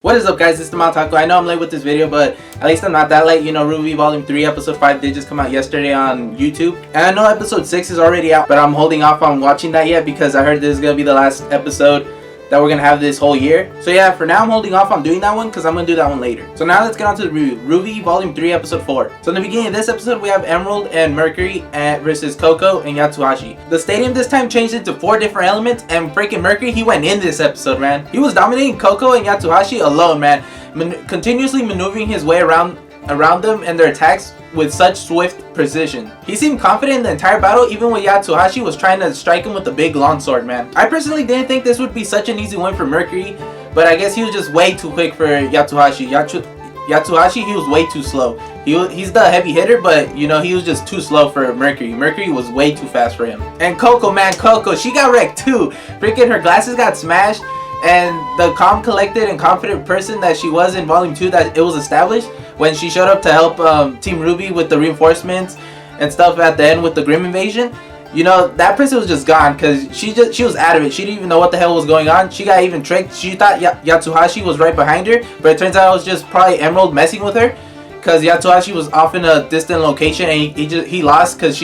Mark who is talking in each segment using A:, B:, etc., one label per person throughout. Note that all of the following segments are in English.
A: What is up, guys? It's TheMildOtaku. I know I'm late with this video, but at least I'm not that late. You know, RWBY Volume 3 Episode 5 did just come out yesterday on YouTube. And I know Episode 6 is already out, but I'm holding off on watching that yet because I heard this is going to be the last episode that we're going to have this whole year. So yeah, for now I'm holding off on doing that one because I'm going to do that one later. So now let's get on to the review. RWBY Volume 3 Episode 4. So in the beginning of this episode, we have Emerald and Mercury versus Coco and Yatsuhashi. The stadium this time changed into 4 different elements, and freaking Mercury, he went in this episode, man. He was dominating Coco and Yatsuhashi alone, man. Continuously maneuvering his way around them and their attacks with such swift precision. He seemed confident in the entire battle, even when Yatsuhashi was trying to strike him with a big longsword, man. I personally didn't think this would be such an easy win for Mercury, but I guess he was just way too quick for Yatsuhashi. Yatsuhashi, he was way too slow. He's the heavy hitter, but you know, he was just too slow for Mercury. Mercury was way too fast for him. And Coco, man, Coco, she got wrecked too. Freaking her glasses got smashed, and the calm, collected, and confident person that she was in Volume 2 that it was established when she showed up to help Team RWBY with the reinforcements and stuff at the end with the Grim invasion. You know, that person was just gone because she was out of it. She didn't even know what the hell was going on. She got even tricked. She thought Yatsuhashi was right behind her, but it turns out it was just probably Emerald messing with her because Yatsuhashi was off in a distant location, and he lost because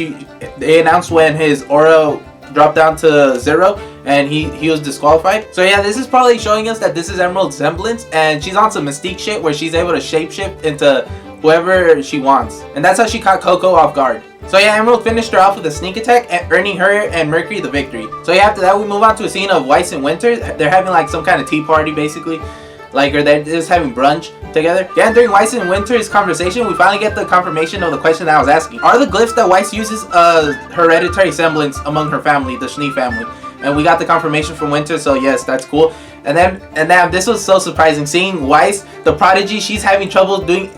A: they announced when his aura dropped down to 0 and he was disqualified. So yeah, this is probably showing us that this is Emerald's semblance, and she's on some Mystique shit where she's able to shapeshift into whoever she wants, and that's how she caught Coco off guard. So yeah, Emerald finished her off with a sneak attack, earning her and Mercury the victory. So yeah, after that we move on to a scene of Weiss and Winter. They're having like some kind of tea party basically, or they're just having brunch together. Yeah, and during Weiss and Winter's conversation, we finally get the confirmation of the question that I was asking. Are the glyphs that Weiss uses hereditary semblance among her family, the Schnee family? And we got the confirmation from Winter, so yes, that's cool. And then this was so surprising, seeing Weiss, the prodigy, she's having trouble doing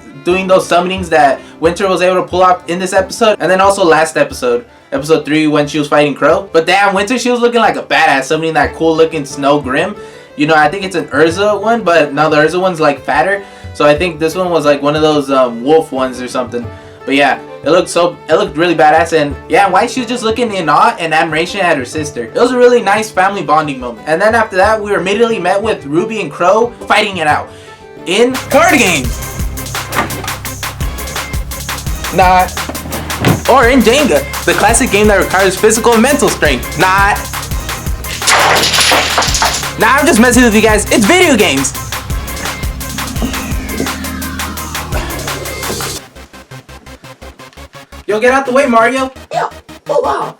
A: those summonings that Winter was able to pull off in this episode. And then also last episode, episode 3, when she was fighting Crow. But damn, Winter, she was looking like a badass, summoning that cool looking Snow Grim. You know, I think it's an Urza one, but now the Urza one's like fatter. So I think this one was like one of those wolf ones or something. But yeah, it looked really badass. And yeah, Weiss, she was just looking in awe and admiration at her sister. It was a really nice family bonding moment. And then after that, we were immediately met with RWBY and Crow fighting it out in card games. Not. Or in Jenga, the classic game that requires physical and mental strength. Not. Nah, I'm just messing with you guys. It's video games. Yo, get out the way, Mario.
B: Yeah. Oh wow.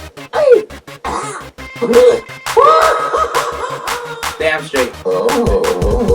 A: Damn straight.
B: Oh.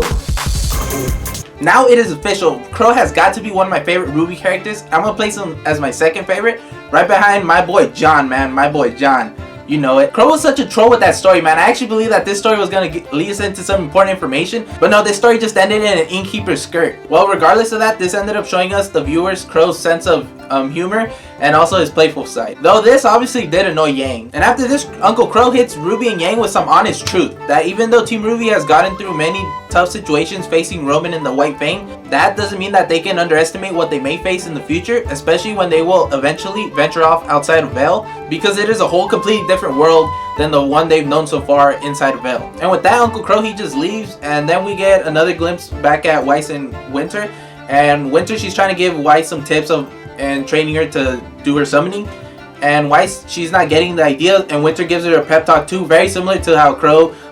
A: Now it is official. Crow has got to be one of my favorite RWBY characters. I'm gonna place him as my second favorite, right behind my boy John, man. My boy John. You know it. Crow was such a troll with that story, man. I actually believe that this story was going to lead us into some important information. But no, this story just ended in an innkeeper's skirt. Well, regardless of that, this ended up showing us the viewers Crow's sense of humor and also his playful side. Though this obviously did annoy Yang. And after this, Uncle Crow hits RWBY and Yang with some honest truth. That even though Team RWBY has gotten through many tough situations facing Roman and the White Fang, that doesn't mean that they can underestimate what they may face in the future, especially when they will eventually venture off outside of Vale, because it is a whole completely different world than the one they've known so far inside of Vale. And with that, Uncle Crow, he just leaves, and then we get another glimpse back at Weiss and Winter. And Winter, she's trying to give Weiss some tips and training her to do her summoning. And Weiss, she's not getting the idea, and Winter gives her a pep talk too, very similar to how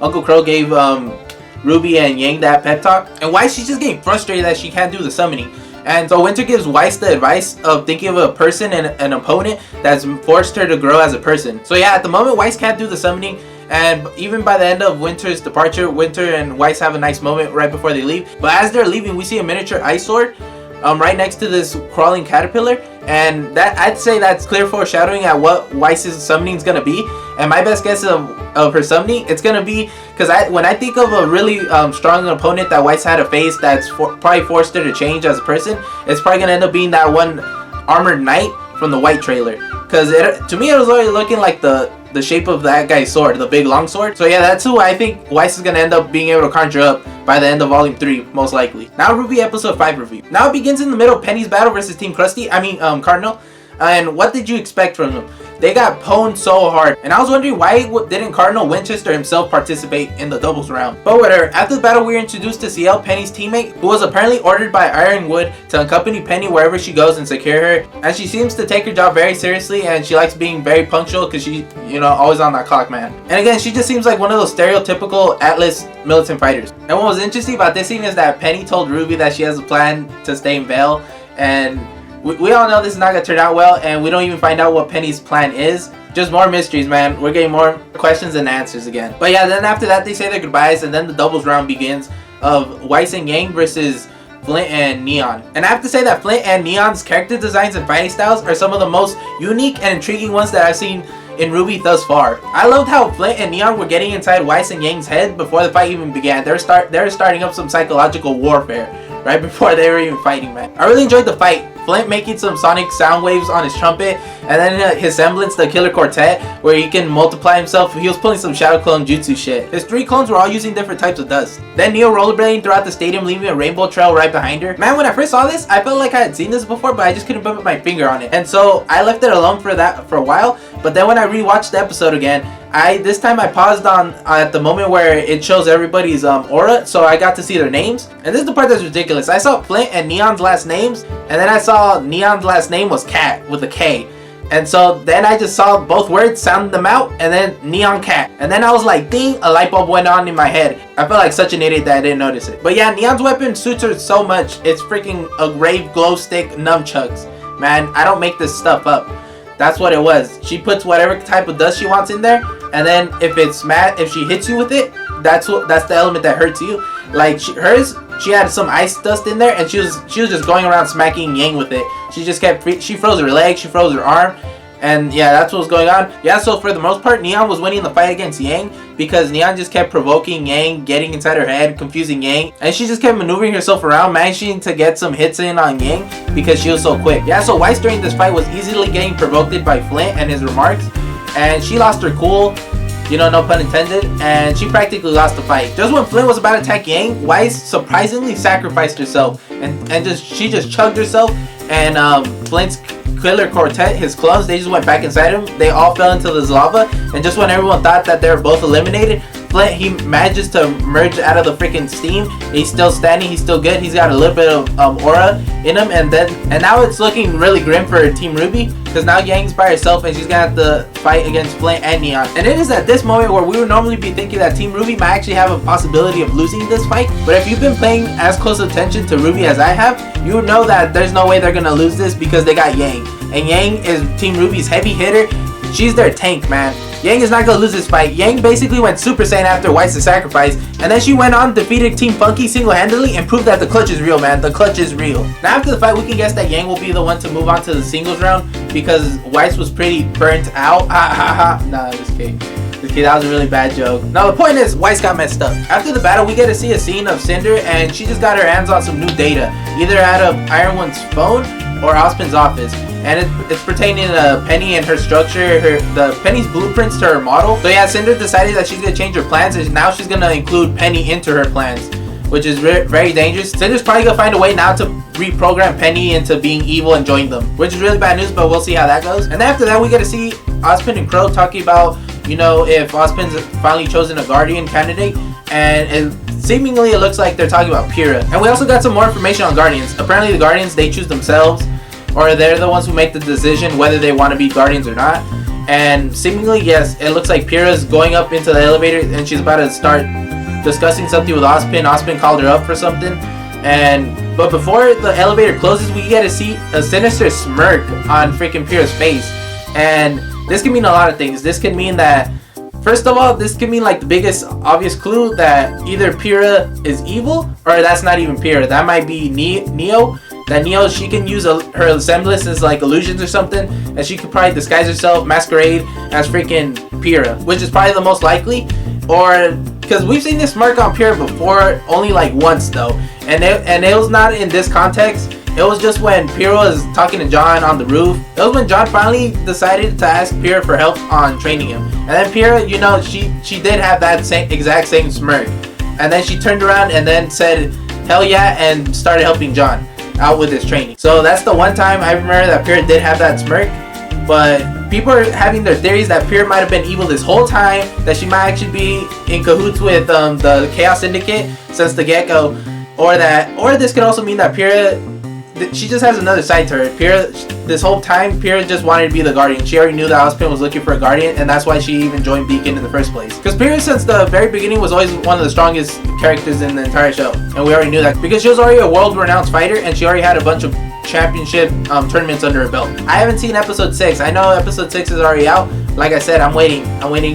A: Uncle Crow gave RWBY and Yang that pep talk. And Weiss, she's just getting frustrated that she can't do the summoning. And so Winter gives Weiss the advice of thinking of a person and an opponent that's forced her to grow as a person. So yeah, at the moment, Weiss can't do the summoning. And even by the end of Winter's departure, Winter and Weiss have a nice moment right before they leave. But as they're leaving, we see a miniature ice sword right next to this crawling caterpillar. And that, I'd say that's clear foreshadowing at what Weiss's summoning is going to be. And my best guess of her summoning, it's going to be, because when I think of a really strong opponent that Weiss had to face that's probably forced her to change as a person, it's probably going to end up being that one armored knight from the White trailer. Because to me, it was already looking like the shape of that guy's sword, the big long sword. So yeah, that's who I think Weiss is going to end up being able to conjure up by the end of Volume 3, most likely. Now RWBY Episode 5 review. Now it begins in the middle of Penny's battle versus Team Cardinal. And what did you expect from them? They got pwned so hard. And I was wondering why didn't Cardinal Winchester himself participate in the doubles round. But whatever. After the battle, we were introduced to CL, Penny's teammate, who was apparently ordered by Ironwood to accompany Penny wherever she goes and secure her. And she seems to take her job very seriously, and she likes being very punctual because she, you know, always on that clock, man. And again, she just seems like one of those stereotypical Atlas militant fighters. And what was interesting about this scene is that Penny told RWBY that she has a plan to stay in Vale, and we all know this is not going to turn out well, and we don't even find out what Penny's plan is. Just more mysteries, man. We're getting more questions than answers again. But yeah, then after that, they say their goodbyes, and then the doubles round begins of Weiss and Yang versus Flint and Neon. And I have to say that Flint and Neon's character designs and fighting styles are some of the most unique and intriguing ones that I've seen in RWBY thus far. I loved how Flint and Neon were getting inside Weiss and Yang's head before the fight even began. They were starting up some psychological warfare right before they were even fighting, man. I really enjoyed the fight. Flint making some sonic sound waves on his trumpet, and then his semblance, the Killer Quartet, where he can multiply himself. He was pulling some Shadow Clone Jutsu shit. His 3 clones were all using different types of dust. Then Neo rollerblading throughout the stadium, leaving a rainbow trail right behind her. Man, when I first saw this, I felt like I had seen this before, but I just couldn't put my finger on it. And so I left it alone for a while. But then when I rewatched the episode again, this time I paused on at the moment where it shows everybody's aura, so I got to see their names. And this is the part that's ridiculous. I saw Flint and Neon's last names, and then I saw Neon's last name was Cat with a K. And so then I just saw both words, sounded them out, and then Neon Cat. And then I was like, ding, a light bulb went on in my head. I felt like such an idiot that I didn't notice it. But yeah, Neon's weapon suits her so much. It's freaking a grave glow stick nunchucks. Man, I don't make this stuff up. That's what it was. She puts whatever type of dust she wants in there, and then if she hits you with it, that's the element that hurts you. Like she had some ice dust in there, and she was just going around smacking Yang with it. She just she froze her leg, she froze her arm, and yeah, that's what was going on. Yeah, so for the most part, Neon was winning the fight against Yang because Neon just kept provoking Yang, getting inside her head, confusing Yang, and she just kept maneuvering herself around, managing to get some hits in on Yang because she was so quick. Yeah, so Weiss during this fight was easily getting provoked by Flint and his remarks, and she lost her cool. You know, no pun intended, and she practically lost the fight. Just when Flint was about to attack Yang, Weiss surprisingly sacrificed herself, and she just chugged herself, and Flint's Killer Quartet, his clones, they just went back inside him. They all fell into this lava, and just when everyone thought that they were both eliminated, Flint, he manages to merge out of the freaking steam. He's still standing, he's still good, he's got a little bit of aura in him, and now it's looking really grim for Team RWBY, because now Yang's by herself and she's gonna have to fight against Flint and Neon. And it is at this moment where we would normally be thinking that Team RWBY might actually have a possibility of losing this fight, but if you've been paying as close attention to RWBY as I have, you would know that there's no way they're gonna lose this because they got Yang, and Yang is Team RWBY's heavy hitter. She's their tank, man. Yang is not gonna lose this fight. Yang basically went Super Saiyan after Weiss' sacrifice, and then she went on, defeated Team Funky single-handedly, and proved that the clutch is real, man. The clutch is real. Now after the fight, we can guess that Yang will be the one to move on to the singles round because Weiss was pretty burnt out. Ha ha ha. Nah, just kidding. That was a really bad joke. Now the point is, Weiss got messed up. After the battle, we get to see a scene of Cinder, and she just got her hands on some new data, either out of Ironwood's phone or Ozpin's office. And it's pertaining to Penny and her structure, Penny's blueprints to her model. So yeah, Cinder decided that she's gonna change her plans, and now she's gonna include Penny into her plans, which is very dangerous. Cinder's probably gonna find a way now to reprogram Penny into being evil and join them, which is really bad news, but we'll see how that goes. And after that, we get to see Ozpin and Crow talking about, you know, if Ozpin's finally chosen a Guardian candidate, and seemingly it looks like they're talking about Pyrrha. And we also got some more information on Guardians. Apparently the Guardians, they choose themselves, or they're the ones who make the decision whether they want to be Guardians or not. And seemingly, yes, it looks like Pyrrha's going up into the elevator and she's about to start discussing something with Ozpin. Ozpin called her up for something. But before the elevator closes, we get to see a sinister smirk on freaking Pyrrha's face. And this can mean a lot of things. This can mean that, first of all, this can mean like the biggest obvious clue that either Pyrrha is evil or that's not even Pyrrha. That might be Neo. That Neo, she can use her semblance as like illusions or something, and she could probably disguise herself, masquerade as freaking Pyrrha, which is probably the most likely. Or because we've seen this smirk on Pyrrha before, only like once though, and it was not in this context. It was just when Pyrrha was talking to John on the roof. It was when John finally decided to ask Pyrrha for help on training him, and then Pyrrha, you know, she did have that exact same smirk, and then she turned around and then said hell yeah and started helping John. out with his training. So that's the one time I remember that Pyrrha did have that smirk. But people are having their theories that Pyrrha might have been evil this whole time, that she might actually be in cahoots with the Chaos Syndicate since the get-go, or this could also mean that Pyrrha, she just has another side to her. Pyrrha, this whole time, Pyrrha just wanted to be the Guardian. She already knew that Ozpin was looking for a Guardian, and that's why she even joined Beacon in the first place. Because Pyrrha, since the very beginning, was always one of the strongest characters in the entire show, and we already knew that because she was already a world-renowned fighter, and she already had a bunch of championship tournaments under her belt. I haven't seen episode 6. I know episode 6 is already out. Like I said, I'm waiting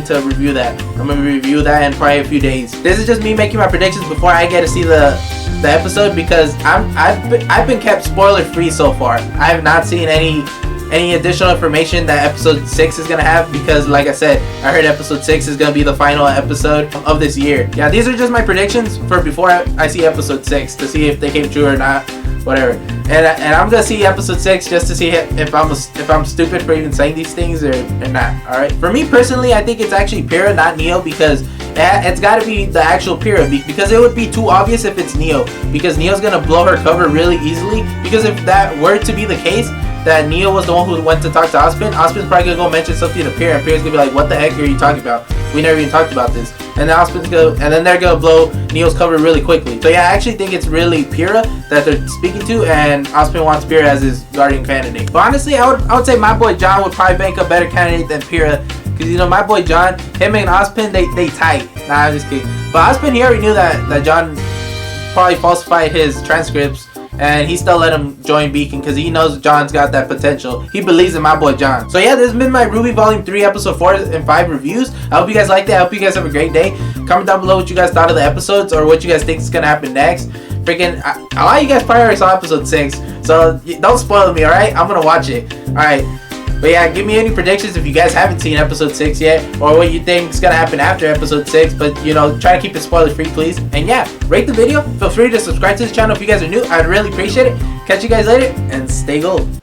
A: to review that. I'm gonna review that in probably a few days. This is just me making my predictions before I get to see the episode, because I've been kept spoiler free so far. I have not seen any additional information that episode 6 is gonna have, because like I said, I heard episode 6 is gonna be the final episode of this year. Yeah, these are just my predictions for before I see episode 6, to see if they came true or not, whatever. And I'm gonna see episode 6 just to see if I'm stupid for even saying these things or not. All right. For me personally, I think it's actually Pyrrha, not Neo, because it's got to be the actual Pyrrha, because it would be too obvious if it's Neo, because Neo's gonna blow her cover really easily. Because if that were to be the case, that Neo was the one who went to talk to Ozpin, Ozpin's probably gonna go mention something to Pyrrha, and Pyrrha's gonna be like, "What the heck are you talking about? We never even talked about this." And then they're gonna blow Neo's cover really quickly. So yeah, I actually think it's really Pyrrha that they're speaking to, and Ozpin wants Pyrrha as his Guardian candidate. But honestly, I would say my boy John would probably make a better candidate than Pyrrha, because you know my boy John, him and Ozpin, they tight. Nah, I'm just kidding. But Ozpin, he already knew that John probably falsified his transcripts, and he still let him join Beacon because he knows John's got that potential. He believes in my boy John. So yeah, this has been my RWBY Volume 3 episode 4 and 5 reviews. I hope you guys liked it. I hope you guys have a great day. Comment down below what you guys thought of the episodes, or what you guys think is gonna happen next. Freaking, a lot of you guys probably already saw episode 6, so don't spoil me, alright? I'm gonna watch it. Alright. But yeah, give me any predictions if you guys haven't seen episode 6 yet, or what you think is gonna happen after episode 6. But you know, try to keep it spoiler free, please. And yeah, rate the video. Feel free to subscribe to this channel if you guys are new. I'd really appreciate it. Catch you guys later, and stay gold.